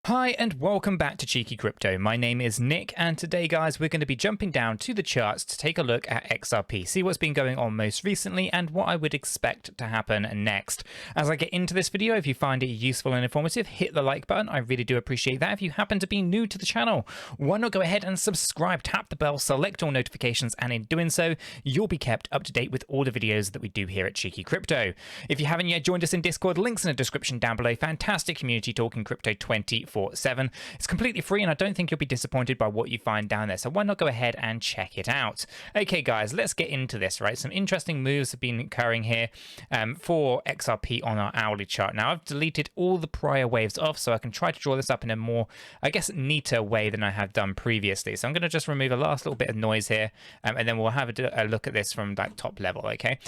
Hi and welcome back to Cheeky Crypto. My name is Nick, and today guys we're going to be jumping down to the charts to take a look at XRP, see what's been going on most recently and what I would expect to happen next. As I get into this video, if you find it useful and informative, hit the like button. I really do appreciate that. If you happen to be new to the channel, why not go ahead and subscribe, tap the bell, select all notifications, and in doing so you'll be kept up to date with all the videos that we do here at Cheeky Crypto. If you haven't yet joined us in Discord, links in the description down below. Fantastic community talking crypto 24/7. It's completely free and I don't think you'll be disappointed by what you find down there, so why not go ahead and check it out. Okay guys, let's get into this, right? Some interesting moves have been occurring here for XRP on our hourly chart. Now I've deleted all the prior waves off so I can try to draw this up in a more, I guess, neater way than I have done previously. So I'm going to just remove a last little bit of noise here and then we'll have a look at this from that top level, okay?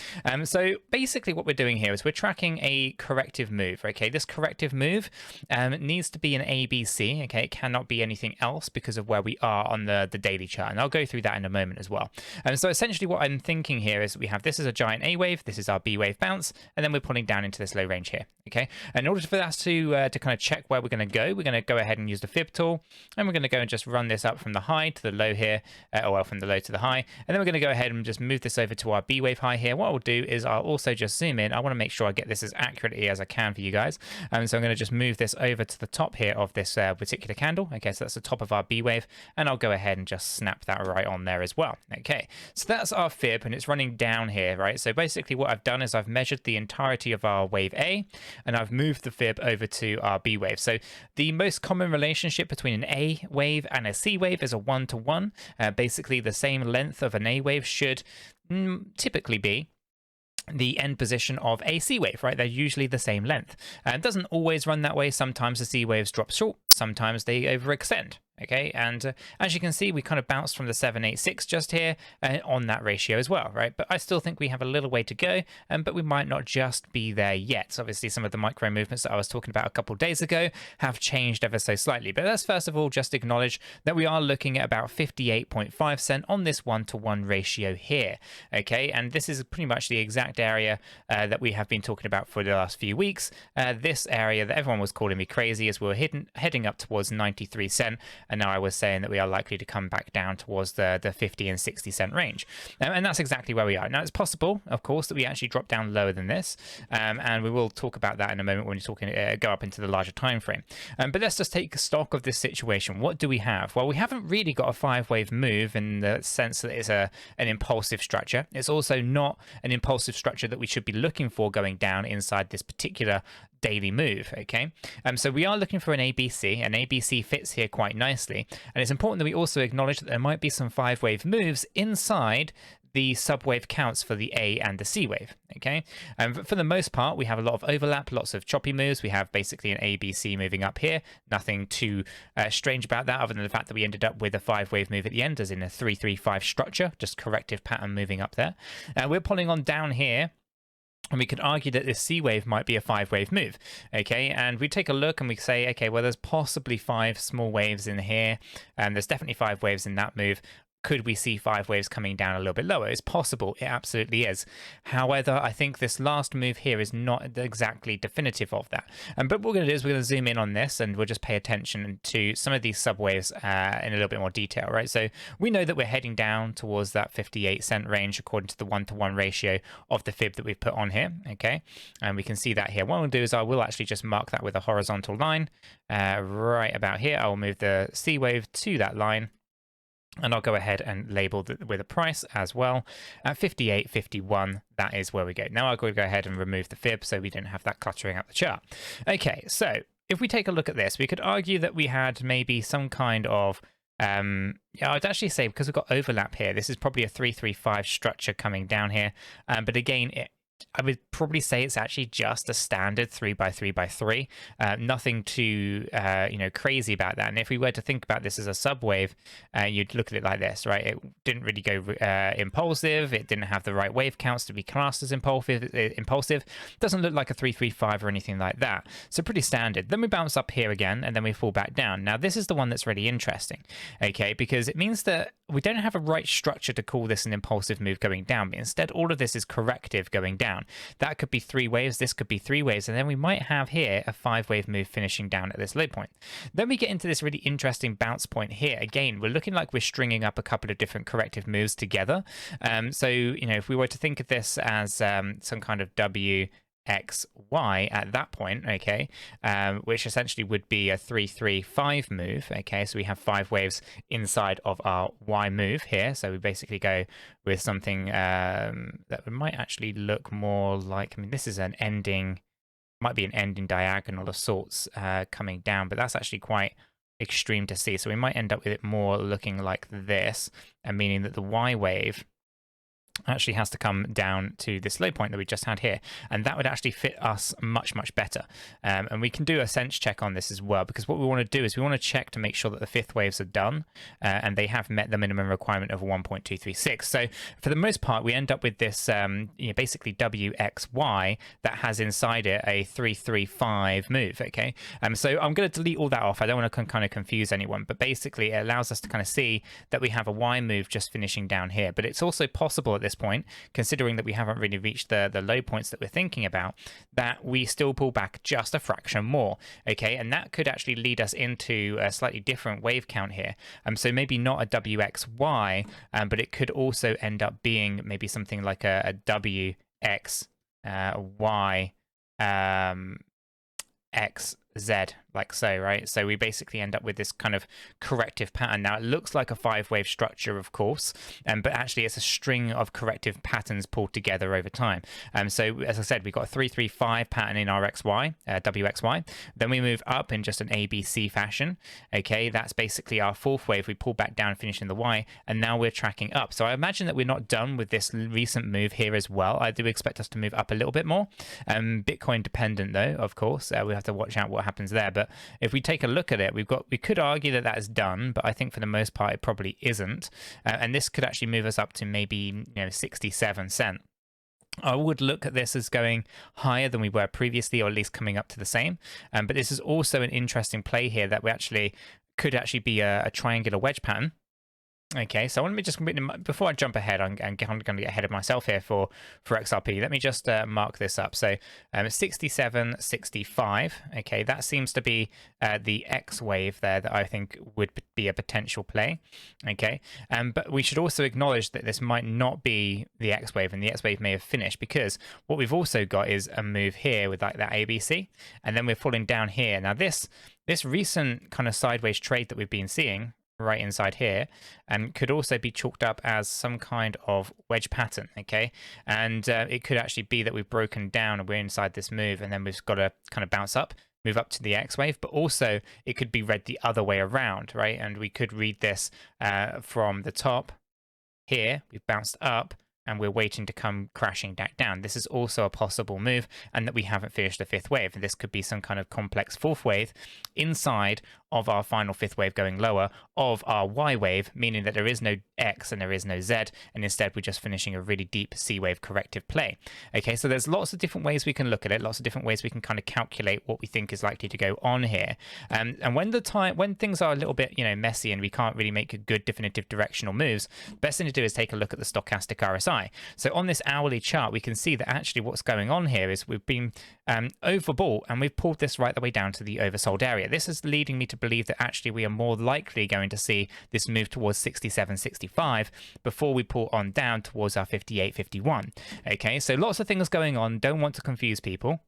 So basically what we're doing here is we're tracking a corrective move, okay? This corrective move needs to be an ABC, okay? It cannot be anything else because of where we are on the daily chart, and I'll go through that in a moment as well. So essentially what I'm thinking here is we have this is a giant A wave, this is our B wave bounce, and then we're pulling down into this low range here, okay? And in order for us to kind of check where we're going to go ahead and use the fib tool, and we're going to go and just run this up from the high to the low here, or well, from the low to the high, and then we're going to go ahead and just move this over to our B wave high here. What I'll do is I'll also just zoom in. I want to make sure I get this as accurately as I can for you guys, so I'm going to just move this over to the top here of this particular candle. Okay, so that's the top of our B wave, and I'll go ahead and just snap that right on there as well. Okay, so that's our fib and it's running down here, right? So basically what I've done is I've measured the entirety of our wave A and I've moved the fib over to our B wave. So the most common relationship between an A wave and a C wave is a 1-to-1. Basically the same length of an A wave should typically be the end position of a C wave, right? They're usually the same length. It doesn't always run that way. Sometimes the C waves drop short, sometimes they overextend. Okay, and as you can see, we kind of bounced from the 786 just here on that ratio as well, right? But I still think we have a little way to go, but we might not just be there yet. So obviously, some of the micro movements that I was talking about a couple of days ago have changed ever so slightly. But let's first of all just acknowledge that we are looking at about 58.5 cents on this 1-to-1 ratio here. Okay, and this is pretty much the exact area that we have been talking about for the last few weeks. This area that everyone was calling me crazy as we were heading up towards 93 cent. And now I was saying that we are likely to come back down towards the 50 and 60 cent range. And that's exactly where we are. Now, it's possible, of course, that we actually drop down lower than this. And we will talk about that in a moment when you're talking, go up into the larger time frame. But let's just take stock of this situation. What do we have? Well, we haven't really got a 5-wave move in the sense that it's an impulsive structure. It's also not an impulsive structure that we should be looking for going down inside this particular daily move, okay? So we are looking for an ABC. An ABC fits here quite nicely, and it's important that we also acknowledge that there might be some 5-wave moves inside the subwave counts for the A and the C wave, okay? For the most part, we have a lot of overlap, lots of choppy moves. We have basically an ABC moving up here. Nothing too strange about that other than the fact that we ended up with a 5-wave move at the end, as in a 3-3-5 structure, just corrective pattern moving up there. We're pulling on down here, and we could argue that this C wave might be a 5-wave move, okay? And we take a look and we say, okay, well, there's possibly 5 small waves in here, and there's definitely 5 waves in that move. Could we see 5 waves coming down a little bit lower? It's possible. It absolutely is. However, I think this last move here is not exactly definitive of that. But what we're going to do is we're going to zoom in on this and we'll just pay attention to some of these subwaves in a little bit more detail, right? So we know that we're heading down towards that 58 cent range according to the 1-to-1 ratio of the fib that we've put on here, okay? And we can see that here. What we'll do is I will actually just mark that with a horizontal line right about here. I will move the C wave to that line, and I'll go ahead and label with a price as well at 58.51. That is where we go. Now I'll go ahead and remove the fib so we don't have that cluttering up the chart. Okay, so if we take a look at this, we could argue that we had maybe some kind of yeah, I'd actually say because we've got overlap here, this is probably a 3-3-5 structure coming down here. But again, I would probably say it's actually just a standard 3x3x3. Nothing too crazy about that. And if we were to think about this as a subwave, you'd look at it like this, right? It didn't really go impulsive. It didn't have the right wave counts to be classed as impulsive. Doesn't look like a 3-3-5 or anything like that. So pretty standard. Then we bounce up here again, and then we fall back down. Now this is the one that's really interesting, okay? Because it means that we don't have a right structure to call this an impulsive move going down, but instead all of this is corrective going down. That that could be 3 waves, this could be 3 waves, and then we might have here a 5-wave move finishing down at this low point. Then we get into this really interesting bounce point here. Again, we're looking like we're stringing up a couple of different corrective moves together. So, you know, if we were to think of this as some kind of WXY at that point, okay, which essentially would be a 3-3-5 move, okay, so we have 5 waves inside of our Y move here, so we basically go with something that might actually look more like, I mean, this is an ending, might be an ending diagonal of sorts coming down, but that's actually quite extreme to see, so we might end up with it more looking like this, and meaning that the Y wave actually has to come down to this low point that we just had here, and that would actually fit us much better. And we can do a sense check on this as well, because what we want to do is we want to check to make sure that the 5th waves are done and they have met the minimum requirement of 1.236. So for the most part we end up with this you know, basically WXY that has inside it a 3-3-5 move, okay. So I'm going to delete all that off. I don't want to kind of confuse anyone, but basically it allows us to kind of see that we have a Y move just finishing down here, but it's also possible at this point, considering that we haven't really reached the low points that we're thinking about, that we still pull back just a fraction more, okay, and that could actually lead us into a slightly different wave count here. So maybe not a WXY, but it could also end up being maybe something like a WXY XZ, like so, right? So we basically end up with this kind of corrective pattern. Now it looks like a 5-wave structure, of course, but actually it's a string of corrective patterns pulled together over time. So as I said, we've got a 3-3-5 pattern in our XY, WXY. Then we move up in just an ABC fashion. Okay, that's basically our 4th wave. We pull back down, finishing the Y, and now we're tracking up. So I imagine that we're not done with this recent move here as well. I do expect us to move up a little bit more. Bitcoin dependent though, of course. We have to watch out what happens there. But if we take a look at it, we could argue that is done, but I think for the most part it probably isn't. And this could actually move us up to maybe 67 cents. I would look at this as going higher than we were previously, or at least coming up to the same. But this is also an interesting play here that we actually could actually be a triangular wedge pattern. Okay, so let me just, before I jump ahead, I'm going to get ahead of myself here for XRP. Let me just mark this up. So 67.65. Okay, that seems to be the X wave there that I think would be a potential play. Okay, but we should also acknowledge that this might not be the X wave, and the X wave may have finished, because what we've also got is a move here with like that ABC, and then we're falling down here. Now this recent kind of sideways trade that we've been seeing right inside here could also be chalked up as some kind of wedge pattern, okay, and it could actually be that we've broken down and we're inside this move, and then we've got to kind of bounce up, move up to the X wave, but also it could be read the other way around, right? And we could read this from the top here, we've bounced up and we're waiting to come crashing back down. This is also a possible move, and that we haven't finished the 5th wave. This could be some kind of complex 4th wave inside of our final 5th wave going lower of our Y wave, meaning that there is no X and there is no Z, and instead we're just finishing a really deep C wave corrective play. Okay, so there's lots of different ways we can look at it, lots of different ways we can kind of calculate what we think is likely to go on here. And when things are a little bit messy and we can't really make a good definitive directional moves, the best thing to do is take a look at the stochastic RSI. So on this hourly chart, we can see that actually what's going on here is we've been overbought, and we've pulled this right the way down to the oversold area. This is leading me to believe that actually we are more likely going to see this move towards 67.65 before we pull on down towards our 58.51. Okay, so lots of things going on. Don't want to confuse people.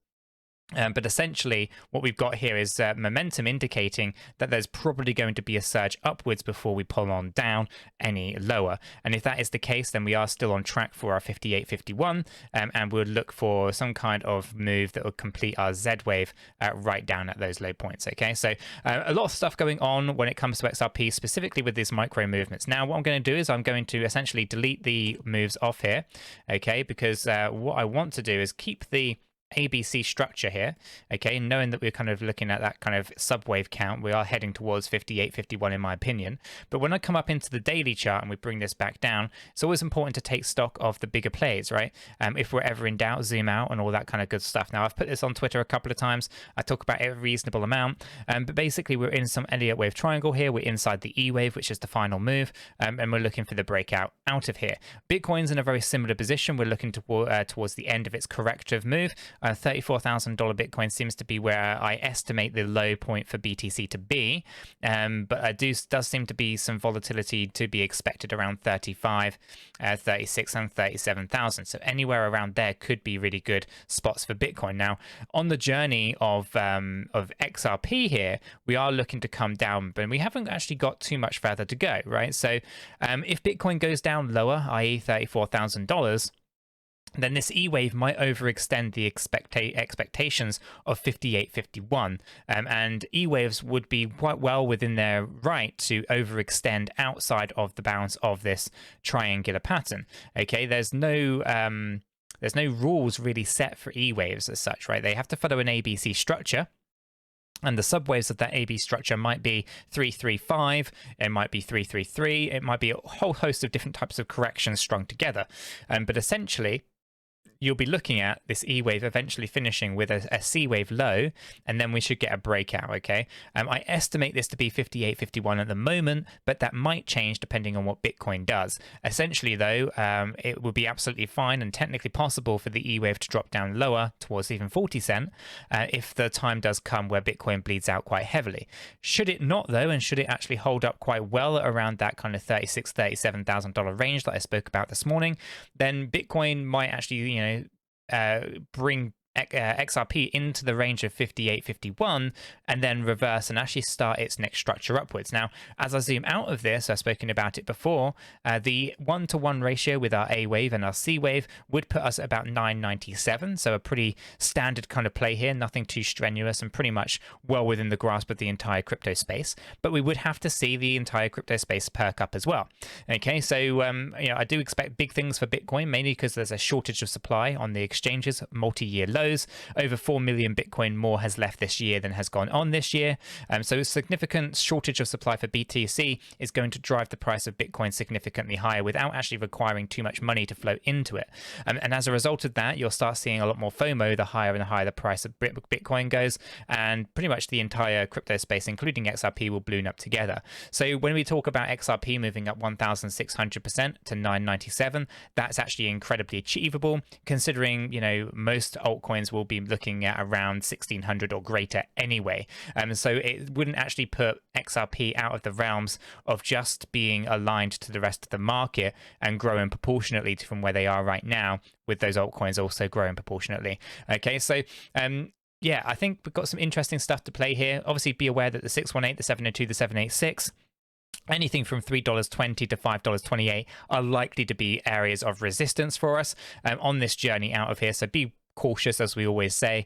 But essentially what we've got here is momentum indicating that there's probably going to be a surge upwards before we pull on down any lower. And if that is the case, then we are still on track for our 58.51, and we'll look for some kind of move that will complete our Z wave right down at those low points. Okay, so a lot of stuff going on when it comes to XRP, specifically with these micro movements. Now what I'm going to do is I'm going to essentially delete the moves off here, okay, because what I want to do is keep the ABC structure here, okay, knowing that we're kind of looking at that kind of subwave count, we are heading towards 58, 51 in my opinion. But when I come up into the daily chart and we bring this back down, it's always important to take stock of the bigger plays, right? If we're ever in doubt, zoom out and all that kind of good stuff. Now, I've put this on Twitter a couple of times. I talk about it a reasonable amount, but basically we're in some Elliott wave triangle here. We're inside the E wave, which is the final move, and we're looking for the breakout out of here. Bitcoin's in a very similar position. We're looking towards the end of its corrective move. $34,000 Bitcoin seems to be where I estimate the low point for BTC to be, but does seem to be some volatility to be expected around 35, 36, and 37,000. So anywhere around there could be really good spots for Bitcoin. Now, on the journey of XRP here, we are looking to come down, but we haven't actually got too much further to go, right? So if Bitcoin goes down lower, i.e. $34,000, then this E wave might overextend the expectations of 58, 51. And E waves would be quite well within their right to overextend outside of the bounds of this triangular pattern. Okay, there's no rules really set for E waves as such, right? They have to follow an ABC structure. And the subwaves of that AB structure might be 335, it might be 333, it might be a whole host of different types of corrections strung together. But essentially, you'll be looking at this E wave eventually finishing with a C wave low, and then we should get a breakout, okay? I estimate this to be 58, 51 at the moment, but that might change depending on what Bitcoin does. Essentially, though, it would be absolutely fine and technically possible for the E wave to drop down lower towards even 40 cent if the time does come where Bitcoin bleeds out quite heavily. Should it not, though, and should it actually hold up quite well around that kind of $36,000, $37,000 range that I spoke about this morning, then Bitcoin might actually, bring XRP into the range of 58, 51, and then reverse and actually start its next structure upwards. Now, as I zoom out of this, I've spoken about it before, the 1-to-1 ratio with our A wave and our C wave would put us at about 997, so a pretty standard kind of play here, nothing too strenuous and pretty much well within the grasp of the entire crypto space. But we would have to see the entire crypto space perk up as well. Okay, so I do expect big things for Bitcoin, mainly because there's a shortage of supply on the exchanges, multi-year lows. Over 4 million Bitcoin more has left this year than has gone on this year. So a significant shortage of supply for BTC is going to drive the price of Bitcoin significantly higher without actually requiring too much money to flow into it. And as a result of that, you'll start seeing a lot more FOMO the higher and higher the price of Bitcoin goes. And pretty much the entire crypto space, including XRP, will balloon up together. So when we talk about XRP moving up 1,600% to 997, that's actually incredibly achievable, considering, most altcoins will be looking at around 1,600 or greater anyway. So it wouldn't actually put XRP out of the realms of just being aligned to the rest of the market and growing proportionately from where they are right now, with those altcoins also growing proportionately. Okay, so yeah, I think we've got some interesting stuff to play here. Obviously, be aware that the 618, the 702, the 786, anything from $3.20 to $5.28 are likely to be areas of resistance for us on this journey out of here. So be cautious, as we always say,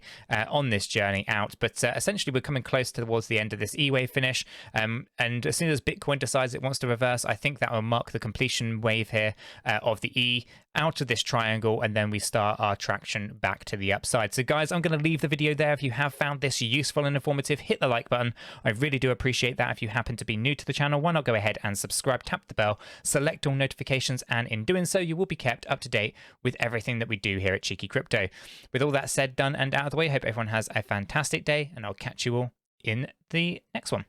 on this journey out. But essentially, we're coming close towards the end of this E-wave finish. And as soon as Bitcoin decides it wants to reverse, I think that will mark the completion wave here of the E out of this triangle, and then we start our traction back to the upside. So guys, I'm going to leave the video there. If you have found this useful and informative, hit the like button. I really do appreciate that. If you happen to be new to the channel, why not go ahead and subscribe, tap the bell, select all notifications, and in doing so, you will be kept up to date with everything that we do here at Cheeky Crypto. With all that said, done, and out of the way, I hope everyone has a fantastic day, and I'll catch you all in the next one.